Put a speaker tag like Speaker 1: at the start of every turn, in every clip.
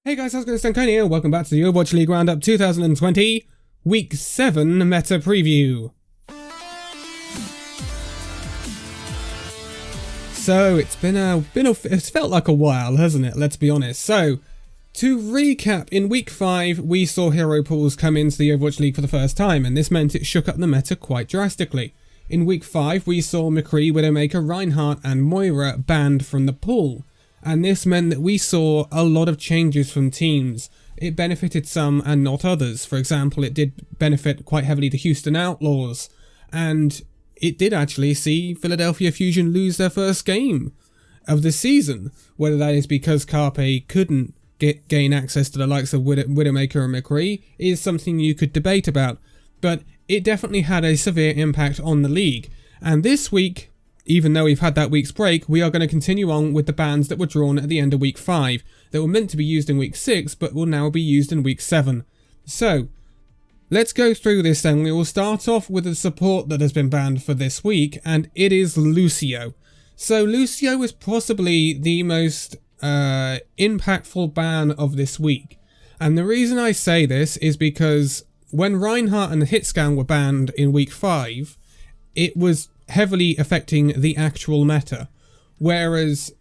Speaker 1: Hey guys, how's it going? Danconia. Welcome back to the Overwatch League Roundup 2020 Week 7 Meta Preview. So it's it's felt like a while, hasn't it? Let's be honest. So to recap, in Week 5 we saw hero pools come into the Overwatch League for the first time, and this meant it shook up the meta quite drastically. In Week 5 we saw McCree, Widowmaker, Reinhardt and Moira banned from the pool. And this meant that we saw a lot of changes from teams. It benefited some and not others. For example, it did benefit quite heavily the Houston Outlaws. And it did actually see Philadelphia Fusion lose their first game of the season. Whether that is because Carpe couldn't gain access to the likes of Widowmaker and McCree is something you could debate about. But it definitely had a severe impact on the league. And this week, even though we've had that week's break, we are going to continue on with the bans that were drawn at the end of Week 5, that were meant to be used in Week 6, but will now be used in Week 7. So, let's go through this then. We will start off with the support that has been banned for this week, and it is Lucio. So, Lucio is possibly the most impactful ban of this week. And the reason I say this is because when Reinhardt and Hitscan were banned in Week 5, it was heavily affecting the actual meta, whereas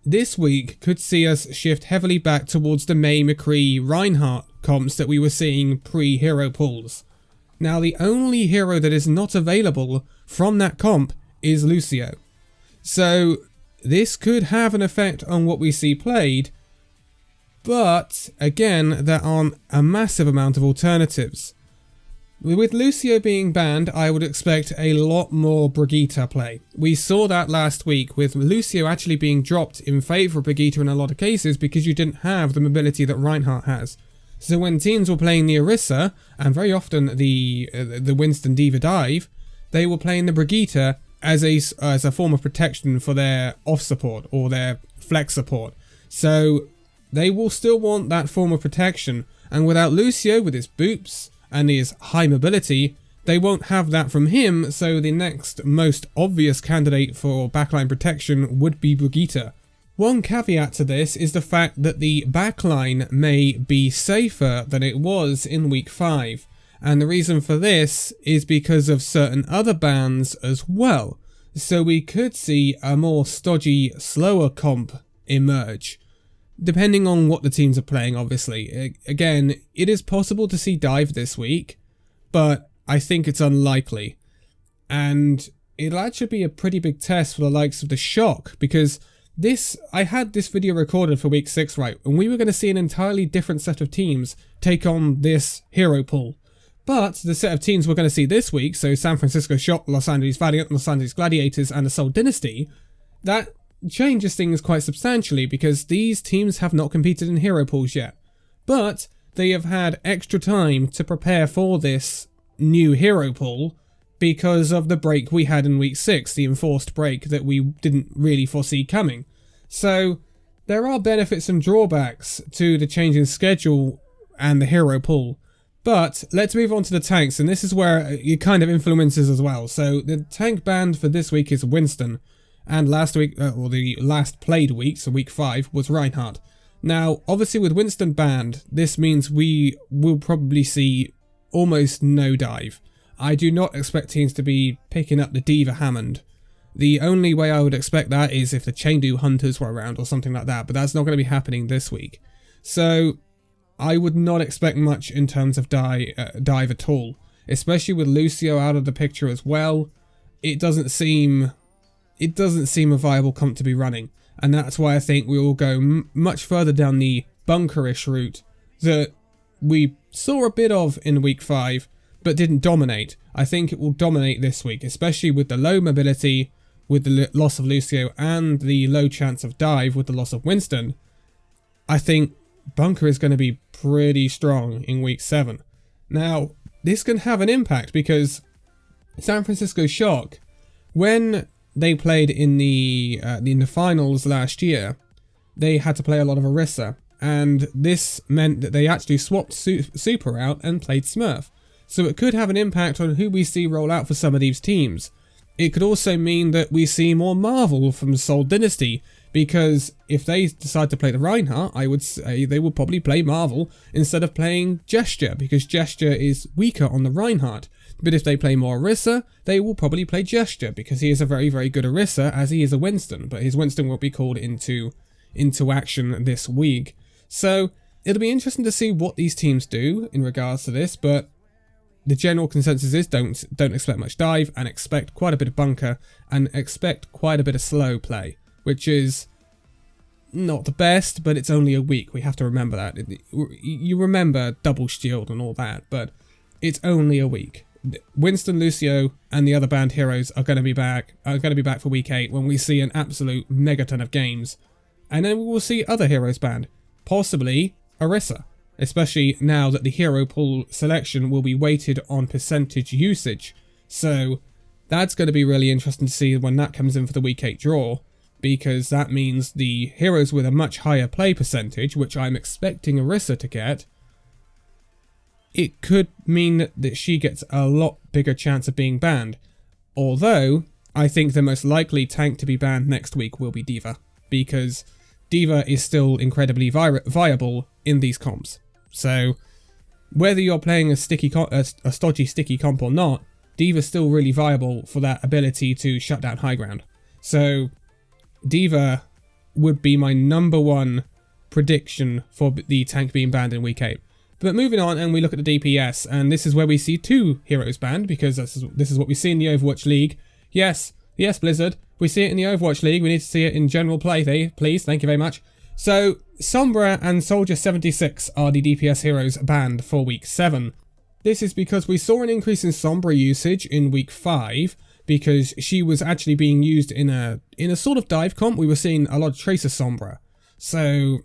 Speaker 1: this week could see us shift heavily back towards the May, McCree, Reinhardt comps that we were seeing pre-hero pools. Now the only hero that is not available from that comp is Lucio, so this could have an effect on what we see played, but again there aren't a massive amount of alternatives. With Lucio being banned, I would expect a lot more Brigitte play. We saw that last week with Lucio actually being dropped in favour of Brigitte in a lot of cases because you didn't have the mobility that Reinhardt has. So when teams were playing the Orisa, and very often the Winston D.Va dive, they were playing the Brigitte as a form of protection for their off support or their flex support. So they will still want that form of protection, and without Lucio with his boops and his high mobility, they won't have that from him, so the next most obvious candidate for backline protection would be Brigitte. One caveat to this is the fact that the backline may be safer than it was in Week 5, and the reason for this is because of certain other bans as well, so we could see a more stodgy, slower comp emerge. Depending on what the teams are playing, obviously. Again, it is possible to see dive this week, but I think it's unlikely. And it'll actually be a pretty big test for the likes of the Shock, because I had this video recorded for Week 6, right, and we were going to see an entirely different set of teams take on this hero pool. But the set of teams we're going to see this week, so San Francisco Shock, Los Angeles Valiant, Los Angeles Gladiators, and the Seoul Dynasty, that changes things quite substantially because these teams have not competed in hero pools yet, but they have had extra time to prepare for this new hero pool because of the break we had in Week 6, the enforced break that we didn't really foresee coming. So there are benefits and drawbacks to the change in schedule and the hero pool, but let's move on to the tanks, and this is where it kind of influences as well. So the tank banned for this week is Winston, and last week, or the last played week, so Week 5, was Reinhardt. Now, obviously with Winston banned, this means we will probably see almost no dive. I do not expect teams to be picking up the D.Va Hammond. The only way I would expect that is if the Chengdu Hunters were around or something like that, but that's not going to be happening this week. So I would not expect much in terms of dive at all, especially with Lucio out of the picture as well. It doesn't seem a viable comp to be running, and that's why I think we will go much further down the bunkerish route that we saw a bit of in Week 5 but didn't dominate. I think it will dominate this week, especially with the low mobility, with the loss of Lucio, and the low chance of dive with the loss of Winston. I think bunker is going to be pretty strong in Week 7. Now, this can have an impact because San Francisco Shock, when they played in the finals last year, they had to play a lot of Orisa, and this meant that they actually swapped Super out and played Smurf. So it could have an impact on who we see roll out for some of these teams. It could also mean that we see more Marvel from Seoul Dynasty, Because if they decide to play the Reinhardt, I would say they will probably play Marvel instead of playing Gesture, because Gesture is weaker on the Reinhardt. But if they play more Orisa, they will probably play Gesture, because he is a very, very good Orisa, as he is a Winston. But his Winston will be called into action this week. So it'll be interesting to see what these teams do in regards to this, but the general consensus is don't expect much dive, and expect quite a bit of bunker, and expect quite a bit of slow play, which is not the best, but it's only a week. We have to remember that. You remember double shield and all that, but it's only a week. Winston, Lucio, and the other banned heroes are going to be back for week 8 when we see an absolute megaton of games, and then we will see other heroes banned, possibly Orisa, especially now that the hero pool selection will be weighted on percentage usage. So that's going to be really interesting to see when that comes in for the week 8 draw, because that means the heroes with a much higher play percentage, which I'm expecting Orisa to get, it could mean that she gets a lot bigger chance of being banned. Although, I think the most likely tank to be banned next week will be D.Va, because D.Va is still incredibly viable in these comps. So, whether you're playing a stodgy sticky comp or not, D.Va's still really viable for that ability to shut down high ground. So, D.Va would be my number one prediction for the tank being banned in week 8. But moving on, and we look at the DPS, and this is where we see 2 heroes banned, because this is what we see in the Overwatch League. Yes, Blizzard, we see it in the Overwatch League, we need to see it in general play, please, thank you very much. So, Sombra and Soldier 76 are the DPS heroes banned for week 7. This is because we saw an increase in Sombra usage in week 5, because she was actually being used in a sort of dive comp. We were seeing a lot of Tracer Sombra. So,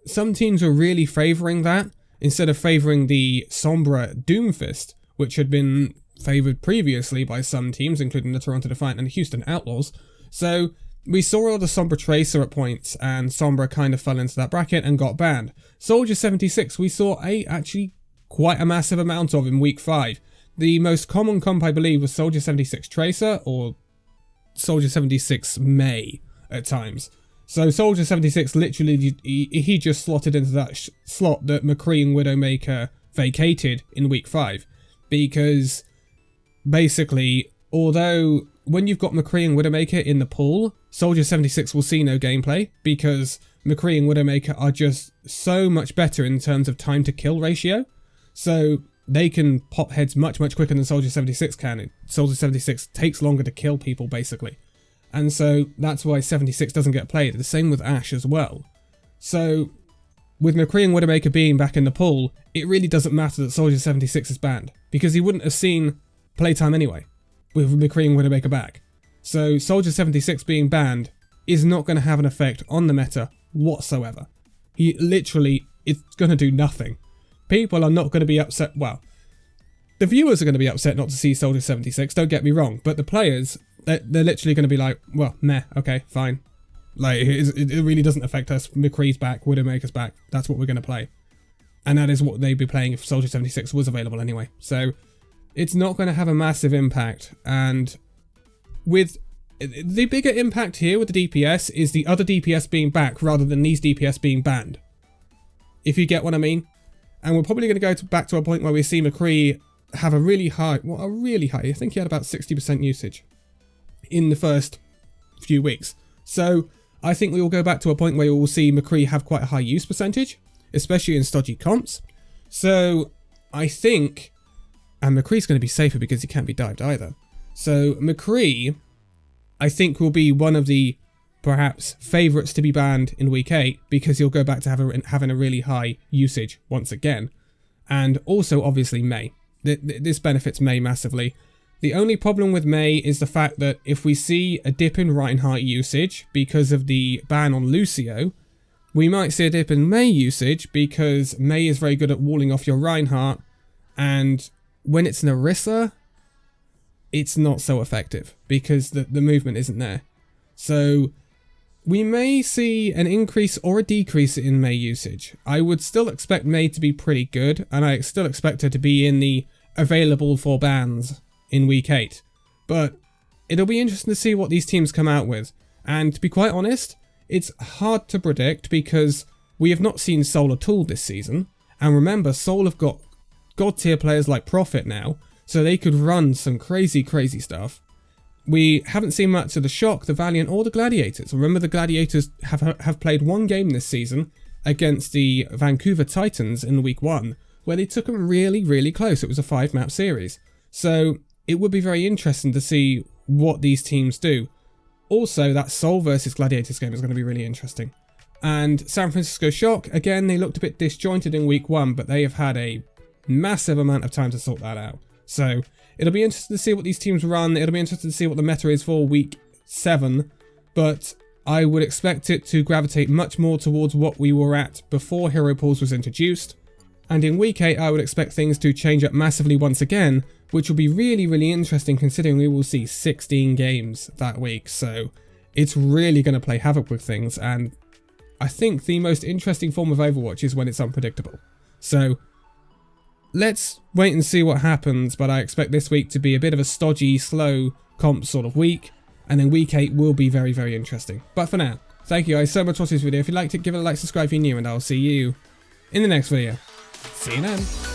Speaker 1: some teams were really favouring that, instead of favouring the Sombra Doomfist, which had been favoured previously by some teams, including the Toronto Defiant and the Houston Outlaws. So we saw a lot of Sombra Tracer at points, and Sombra kind of fell into that bracket and got banned. Soldier 76 we saw actually quite a massive amount of in week 5. The most common comp, I believe, was Soldier 76 Tracer, or Soldier 76 May at times. So Soldier 76 literally, he just slotted into that slot that McCree and Widowmaker vacated in week 5. Because basically, although when you've got McCree and Widowmaker in the pool, Soldier 76 will see no gameplay, because McCree and Widowmaker are just so much better in terms of time to kill ratio. So they can pop heads much, much quicker than Soldier 76 can. Soldier 76 takes longer to kill people, basically. And so that's why 76 doesn't get played. The same with Ashe as well. So with McCree and Widowmaker being back in the pool, it really doesn't matter that Soldier 76 is banned, because he wouldn't have seen playtime anyway with McCree and Widowmaker back. So Soldier 76 being banned is not going to have an effect on the meta whatsoever. He literally, it's going to do nothing. People are not going to be upset. Well, the viewers are going to be upset not to see Soldier 76, don't get me wrong, but the players, they're literally going to be like, well, meh, okay, fine. Like, it really doesn't affect us. McCree's back, Widowmaker's back, that's what we're going to play. And that is what they'd be playing if Soldier 76 was available anyway. So, it's not going to have a massive impact, and with the bigger impact here with the DPS is the other DPS being back rather than these DPS being banned. If you get what I mean. And we're probably going to go back to a point where we see McCree have a really high, I think he had about 60% usage in the first few weeks. So I think we will go back to a point where we will see McCree have quite a high use percentage, especially in stodgy comps. So I think, and McCree's going to be safer because he can't be dived either. So McCree, I think, will be one of the perhaps favourites to be banned in week 8, because he'll go back to having a really high usage once again. And also obviously May. This benefits May massively. The only problem with May is the fact that if we see a dip in Reinhardt usage because of the ban on Lucio, we might see a dip in May usage because May is very good at walling off your Reinhardt, and when it's an Orisa, it's not so effective because the movement isn't there. So we may see an increase or a decrease in May usage. I would still expect May to be pretty good, and I still expect her to be in the available for bans in week 8. But it'll be interesting to see what these teams come out with. And to be quite honest, it's hard to predict because we have not seen Seoul at all this season. And remember, Seoul have got god tier players like Profit now, so they could run some crazy, crazy stuff. We haven't seen much of the Shock, the Valiant, or the Gladiators. Remember, the Gladiators have played one game this season against the Vancouver Titans in week 1, where they took them really, really close. It was a 5-map series. So it would be very interesting to see what these teams do. Also, that Seoul versus Gladiators game is going to be really interesting. And San Francisco Shock, again, they looked a bit disjointed in week 1, but they have had a massive amount of time to sort that out. So it'll be interesting to see what these teams run. It'll be interesting to see what the meta is for week 7. But I would expect it to gravitate much more towards what we were at before Hero Pools was introduced. And in week 8, I would expect things to change up massively once again, which will be really, really interesting considering we will see 16 games that week. So it's really going to play havoc with things. And I think the most interesting form of Overwatch is when it's unpredictable. So let's wait and see what happens, but I expect this week to be a bit of a stodgy, slow comp sort of week, and then week 8 will be very, very interesting. But for now, thank you guys so much for watching this video. If you liked it, give it a like, subscribe if you're new, and I'll see you in the next video. See you then.